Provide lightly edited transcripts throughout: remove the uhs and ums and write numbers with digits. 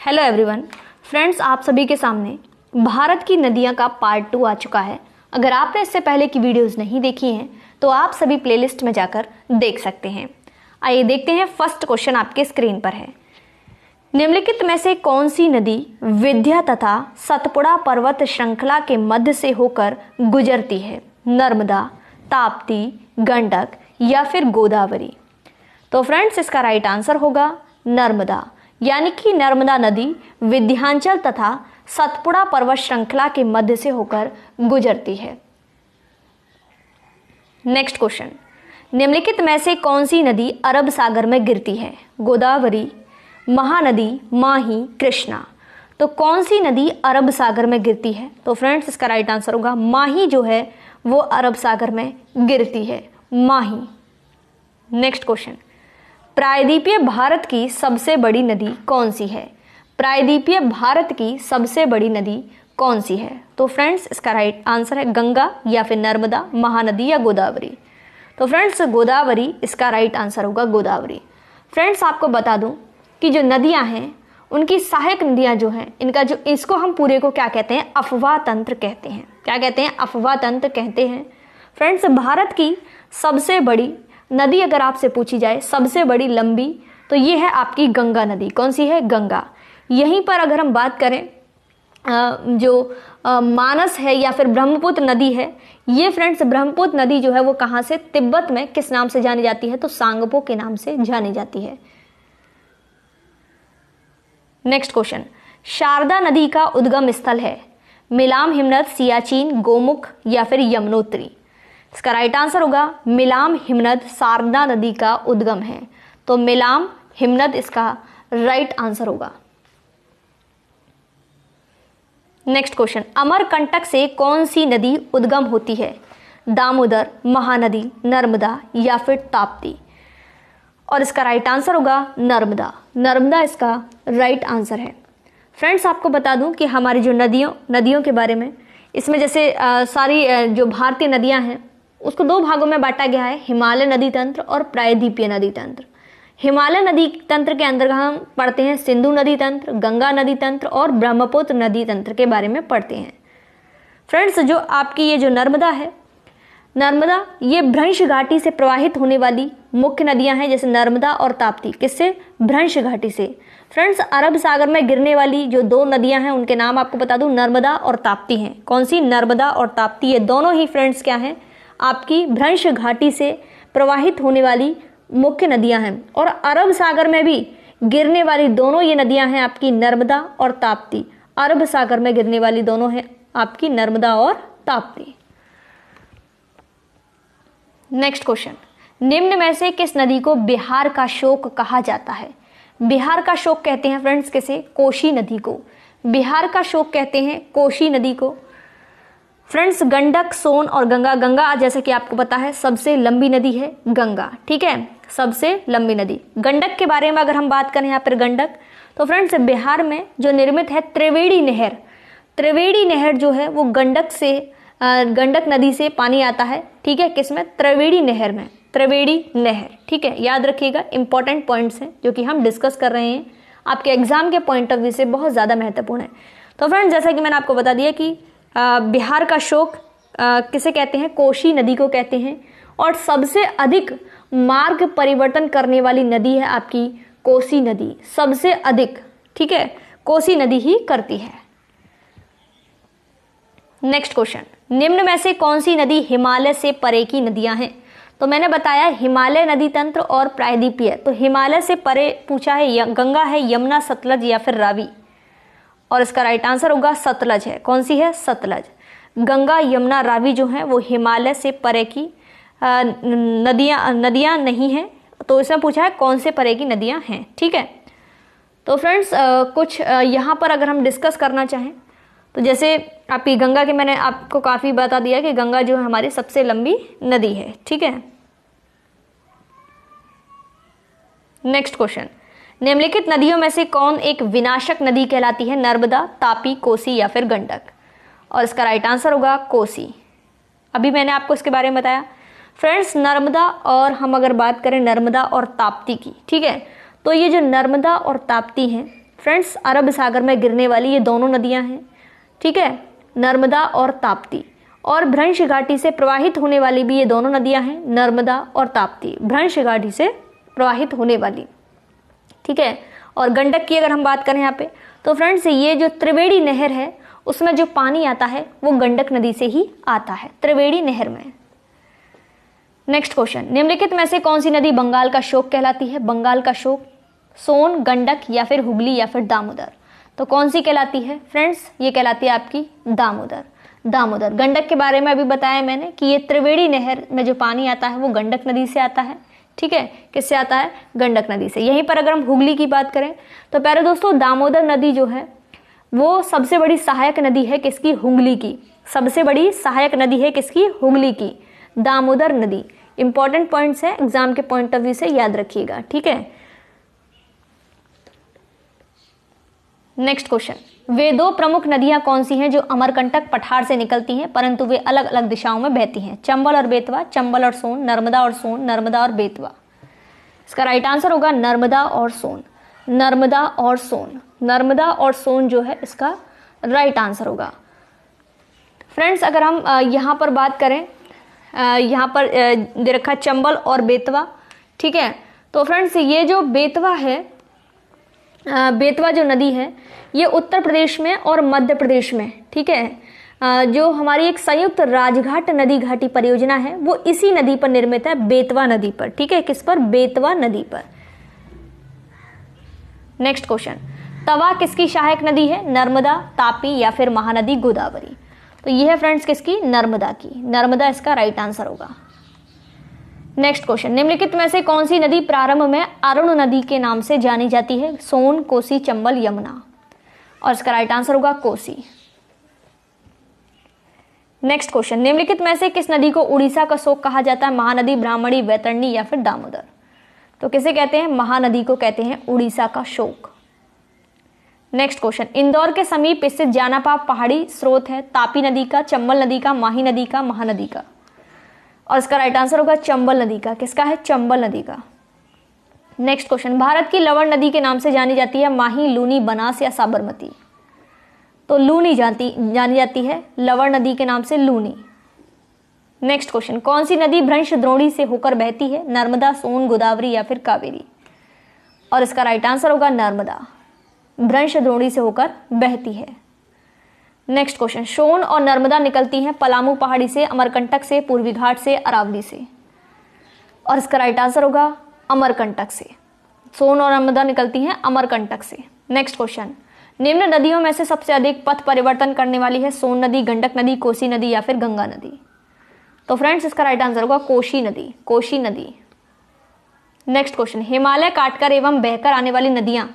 Hello everyone friends, आप सभी के सामने भारत की नदियां का पार्ट 2 आ चुका है। अगर आपने इससे पहले की वीडियोस नहीं देखी हैं तो आप सभी प्लेलिस्ट में जाकर देख सकते हैं। आइए देखते हैं, फर्स्ट क्वेश्चन आपके स्क्रीन पर है। निम्नलिखित में से कौन सी नदी विंध्य तथा सतपुड़ा पर्वत श्रृंखला के मध्य से होकर गुजरती है? नर्मदा, ताप्ती, गंडक या फिर गोदावरी? तो फ्रेंड्स इसका राइट आंसर होगा नर्मदा, यानी कि नर्मदा नदी विंध्याचल तथा सतपुड़ा पर्वत श्रृंखला के मध्य से होकर गुजरती है। नेक्स्ट क्वेश्चन, निम्नलिखित में से कौन सी नदी अरब सागर में गिरती है? गोदावरी, महानदी, माही, कृष्णा? तो कौन सी नदी अरब सागर में गिरती है? तो फ्रेंड्स इसका राइट आंसर होगा माही, जो है वो अरब सागर में गिरती है, माही। नेक्स्ट क्वेश्चन, प्रायद्वीपीय भारत की सबसे बड़ी नदी कौन सी है? प्रायद्वीपीय भारत की सबसे बड़ी नदी कौन सी है? तो फ्रेंड्स इसका राइट आंसर है गंगा या फिर नर्मदा, महानदी या गोदावरी? तो फ्रेंड्स गोदावरी इसका राइट आंसर होगा, गोदावरी। फ्रेंड्स आपको बता दूं कि जो नदियां हैं उनकी सहायक नदियां जो हैं, इनका जो इसको हम पूरे को क्या कहते हैं? अफवाह तंत्र कहते हैं। क्या कहते हैं? अफवाह तंत्र कहते हैं। फ्रेंड्स भारत की सबसे बड़ी नदी अगर आपसे पूछी जाए, सबसे बड़ी लंबी, तो ये है आपकी गंगा नदी। कौन सी है? गंगा। यहीं पर अगर हम बात करें जो मानस है या फिर ब्रह्मपुत्र नदी है, ये फ्रेंड्स ब्रह्मपुत्र नदी जो है वो कहाँ से, तिब्बत में किस नाम से जानी जाती है? तो सांगपो के नाम से जानी जाती है। नेक्स्ट क्वेश्चन, शारदा नदी का उद्गम स्थल है? मिलाम, हिमनद, सियाचिन, गोमुख या फिर यमुनोत्री? इसका राइट आंसर होगा मिलाम हिमनद शारदा नदी का उद्गम है। तो मिलाम हिमनद इसका राइट आंसर होगा। नेक्स्ट क्वेश्चन, अमरकंटक से कौन सी नदी उद्गम होती है? दामोदर, महानदी, नर्मदा या फिर ताप्ती? और इसका राइट आंसर होगा नर्मदा। नर्मदा इसका राइट आंसर है। फ्रेंड्स आपको बता दूं कि हमारी जो नदियों के बारे में, इसमें जैसे सारी जो भारतीय नदियां हैं उसको दो भागों में बांटा गया है, हिमालय नदी तंत्र और प्रायद्वीपीय नदी तंत्र। हिमालय नदी तंत्र के अंदर हम पढ़ते हैं सिंधु नदी तंत्र, गंगा नदी तंत्र और ब्रह्मपुत्र नदी तंत्र के बारे में पढ़ते हैं। फ्रेंड्स जो आपकी ये जो नर्मदा है, नर्मदा ये भ्रंश घाटी से प्रवाहित होने वाली मुख्य नदियां हैं, जैसे नर्मदा और ताप्ती। किससे? भ्रंश घाटी से। फ्रेंड्स अरब सागर में गिरने वाली जो दो नदियां हैं उनके नाम आपको बता दूं, नर्मदा और ताप्ती हैं। कौन सी? नर्मदा और ताप्ती। ये दोनों ही फ्रेंड्स क्या हैं? आपकी भ्रंश घाटी से प्रवाहित होने वाली मुख्य नदियां हैं। और अरब सागर में भी गिरने वाली दोनों ये नदियां हैं आपकी नर्मदा और ताप्ती। अरब सागर में गिरने वाली दोनों हैं आपकी नर्मदा और ताप्ती। नेक्स्ट क्वेश्चन, निम्न में से किस नदी को बिहार का शोक कहा जाता है? बिहार का शोक कहते हैं फ्रेंड्स किसे? कोसी नदी को। बिहार का शोक कहते हैं कोसी नदी को। फ्रेंड्स गंडक, सोन और गंगा। गंगा जैसे कि आपको पता है सबसे लंबी नदी है गंगा, ठीक है, सबसे लंबी नदी। गंडक के बारे में अगर हम बात करें यहाँ पर गंडक, तो फ्रेंड्स बिहार में जो निर्मित है त्रिवेणी नहर, त्रिवेणी नहर जो है वो गंडक नदी से पानी आता है, ठीक है, किसमें? त्रिवेणी नहर में, त्रिवेणी नहर, ठीक है। याद रखिएगा, इंपॉर्टेंट पॉइंट्स हैं जो कि हम डिस्कस कर रहे हैं, आपके एग्जाम के पॉइंट ऑफ व्यू से बहुत ज़्यादा महत्वपूर्ण है। तो फ्रेंड्स जैसा कि मैंने आपको बता दिया कि बिहार का शोक किसे कहते हैं? कोसी नदी को कहते हैं। और सबसे अधिक मार्ग परिवर्तन करने वाली नदी है आपकी कोसी नदी, सबसे अधिक, ठीक है, कोसी नदी ही करती है। नेक्स्ट क्वेश्चन, निम्न में से कौन सी नदी हिमालय से परे की नदियां हैं? तो मैंने बताया हिमालय नदी तंत्र और प्रायद्वीपीय। तो हिमालय से परे पूछा है, गंगा है, यमुना, सतलज या फिर रावी? और इसका राइट आंसर होगा सतलज है। कौन सी है? सतलज। गंगा, यमुना, रावी जो है वो हिमालय से परे की नदियां नहीं हैं। तो इसमें पूछा है कौन से परे की नदियां हैं, ठीक है। तो फ्रेंड्स कुछ यहाँ पर अगर हम डिस्कस करना चाहें तो जैसे आपकी गंगा के मैंने आपको काफ़ी बता दिया कि गंगा जो है हमारी सबसे लंबी नदी है, ठीक है। नेक्स्ट क्वेश्चन, निम्नलिखित नदियों में से कौन एक विनाशक नदी कहलाती है? नर्मदा, तापी, कोसी या फिर गंडक? और इसका राइट आंसर होगा कोसी। अभी मैंने आपको इसके बारे में बताया। फ्रेंड्स नर्मदा, और हम अगर बात करें नर्मदा और ताप्ती की, ठीक है, तो ये जो नर्मदा और ताप्ती हैं फ्रेंड्स अरब सागर में गिरने वाली ये दोनों नदियां हैं, ठीक है, नर्मदा और ताप्ती। और भ्रंश घाटी से प्रवाहित होने वाली भी ये दोनों नदियां हैं, नर्मदा और ताप्ती, भ्रंश घाटी से प्रवाहित होने वाली, ठीक है। और गंडक की अगर हम बात करें यहाँ पे, तो फ्रेंड्स ये जो त्रिवेणी नहर है उसमें जो पानी आता है वो गंडक नदी से ही आता है, त्रिवेणी नहर में। नेक्स्ट क्वेश्चन, निम्नलिखित में से कौन सी नदी बंगाल का शोक कहलाती है? बंगाल का शोक सोन, गंडक या फिर हुगली या फिर दामोदर? तो कौन सी कहलाती है फ्रेंड्स? ये कहलाती है आपकी दामोदर। दामोदर। गंडक के बारे में अभी बताया मैंने कि ये त्रिवेणी नहर में जो पानी आता है वो गंडक नदी से आता है, ठीक है। किससे आता है? गंडक नदी से। यहीं पर अगर हम हुगली की बात करें तो प्यारे दोस्तों दामोदर नदी जो है वो सबसे बड़ी सहायक नदी है किसकी? हुगली की। सबसे बड़ी सहायक नदी है किसकी? हुगली की, दामोदर नदी। इंपॉर्टेंट पॉइंट्स है, एग्जाम के पॉइंट ऑफ व्यू से याद रखिएगा, ठीक है। नेक्स्ट क्वेश्चन, वे दो प्रमुख नदियां कौन सी हैं जो अमरकंटक पठार से निकलती हैं परंतु वे अलग अलग दिशाओं में बहती हैं? चंबल और बेतवा, चंबल और सोन, नर्मदा और सोन, नर्मदा और बेतवा। इसका राइट आंसर होगा नर्मदा और सोन। नर्मदा और सोन, नर्मदा और सोन जो है इसका राइट आंसर होगा। फ्रेंड्स अगर हम यहाँ पर बात करें, यहाँ पर दे रखा चंबल और बेतवा, ठीक है। तो फ्रेंड्स ये जो बेतवा है, बेतवा जो नदी है ये उत्तर प्रदेश में और मध्य प्रदेश में, ठीक है, जो हमारी एक संयुक्त राजघाट नदी घाटी परियोजना है वो इसी नदी पर निर्मित है, बेतवा नदी पर, ठीक है। किस पर? बेतवा नदी पर। नेक्स्ट क्वेश्चन, तवा किसकी सहायक नदी है? नर्मदा, तापी या फिर महानदी गोदावरी? तो ये है फ्रेंड्स किसकी? नर्मदा की। नर्मदा इसका राइट आंसर होगा। नेक्स्ट क्वेश्चन, निम्नलिखित में से कौन सी नदी प्रारंभ में अरुण नदी के नाम से जानी जाती है? सोन, कोसी, चंबल, यमुना? और इसका राइट आंसर होगा कोसी। नेक्स्ट क्वेश्चन, निम्नलिखित में से किस नदी को उड़ीसा का शोक कहा जाता है? महानदी, ब्राह्मणी, वैतरणी या फिर दामोदर? तो किसे कहते हैं? महानदी को कहते हैं उड़ीसा का शोक। नेक्स्ट क्वेश्चन, इंदौर के समीप स्थित जानापा पहाड़ी स्रोत है तापी नदी का, चंबल नदी का, माही नदी का, महानदी का? और इसका राइट आंसर होगा चंबल नदी का। किसका है? चंबल नदी का। नेक्स्ट क्वेश्चन, भारत की लवण नदी के नाम से जानी जाती है? माही, लूनी, बनास या साबरमती? तो लूनी जानी जाती है, लवण नदी के नाम से लूनी। नेक्स्ट क्वेश्चन, कौन सी नदी भ्रंश द्रोणी से होकर बहती है? नर्मदा, सोन, गोदावरी या फिर कावेरी? और इसका राइट आंसर होगा नर्मदा, भ्रंश द्रोणी से होकर बहती है। नेक्स्ट क्वेश्चन, सोन और नर्मदा निकलती हैं पलामू पहाड़ी से, अमरकंटक से, पूर्वी घाट से, अरावली से? और इसका राइट आंसर होगा अमरकंटक से। सोन और नर्मदा निकलती हैं अमरकंटक से। नेक्स्ट क्वेश्चन, निम्न नदियों में से सबसे अधिक पथ परिवर्तन करने वाली है? सोन नदी, गंडक नदी, कोसी नदी या फिर गंगा नदी? तो फ्रेंड्स इसका राइट आंसर होगा कोसी नदी, कोसी नदी। नेक्स्ट क्वेश्चन, हिमालय काटकर एवं बहकर आने वाली नदियां?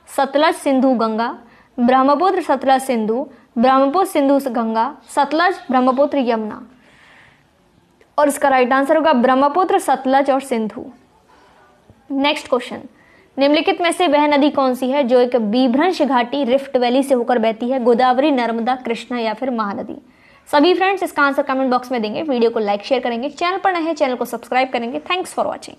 सतलज, सिंधु, गंगा, ब्रह्मपुत्र, सतलज, सिंधु, ब्रह्मपुत्र, सिंधु, गंगा, सतलज, ब्रह्मपुत्र, यमुना? और इसका राइट आंसर होगा ब्रह्मपुत्र, सतलज और सिंधु। नेक्स्ट क्वेश्चन, निम्नलिखित में से वह नदी कौन सी है जो एक बीभ्रंश घाटी रिफ्ट वैली से होकर बहती है? गोदावरी, नर्मदा, कृष्णा या फिर महानदी? सभी फ्रेंड्स इसका आंसर कमेंट बॉक्स में देंगे। वीडियो को लाइक शेयर करेंगे, चैनल पर नए हैं चैनल को सब्सक्राइब करेंगे। Thanks for watching.